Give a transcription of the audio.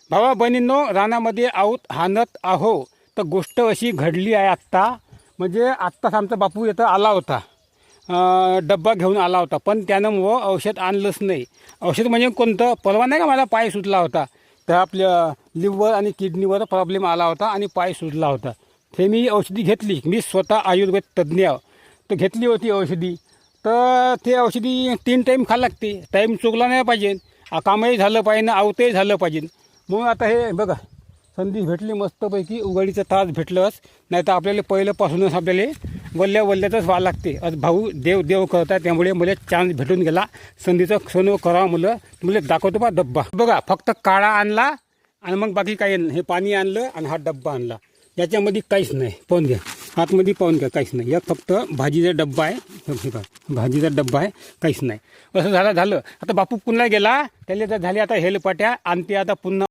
भावा बहिणींनो, रानामध्ये आऊत हाणत आहो. तर गोष्ट अशी घडली आहे आत्ता. म्हणजे आत्ताच आमचा बापू इथं आला होता, डब्बा घेऊन आला होता. पण त्यानं औषध आणलंच नाही. औषध म्हणजे कोणतं? परवा नाही का मला पाय सुजला होता, तर आपल्या लिव्हर आणि किडनीवर प्रॉब्लेम आला होता आणि पाय सुजला होता. ते मी औषधी घेतली. मी स्वतः आयुर्वेद तज्ज्ञ, तर घेतली होती औषधी. तर ते औषधी 3 टाईम खायला लागते. टाईम चुकला नाही पाहिजे, कामही झालं पाहिजे ना आवतही झालं पाहिजे. मग आता हे बघा, संधी भेटली मस्तपैकी. उघडीचं तास भेटलंच, नाही तर आपल्याला पहिल्यापासूनच आपल्याला वल्ल्यातच व्हावं लागते. आज भाऊ देव देव करतात, त्यामुळे मला चान्स भेटून गेला. संधीचं सोनं करावं मला दाखवतो बा डब्बा. बघा, फक्त काळा आणला आणि मग बाकी काही नाही. हे पाणी आणलं आणि हा डब्बा आणला. याच्यामध्ये काहीच नाही. पाहून घ्या, आतमध्ये पाहून घ्या, काहीच नाही. या फक्त भाजीचा डब्बा आहे. हे बघा, भाजीचा डब्बा आहे, काहीच नाही. असं झालं. आता बापू पुन्हा गेला, त्याला तर झाले आता हेलपाट्या. आणि ते आता पुन्हा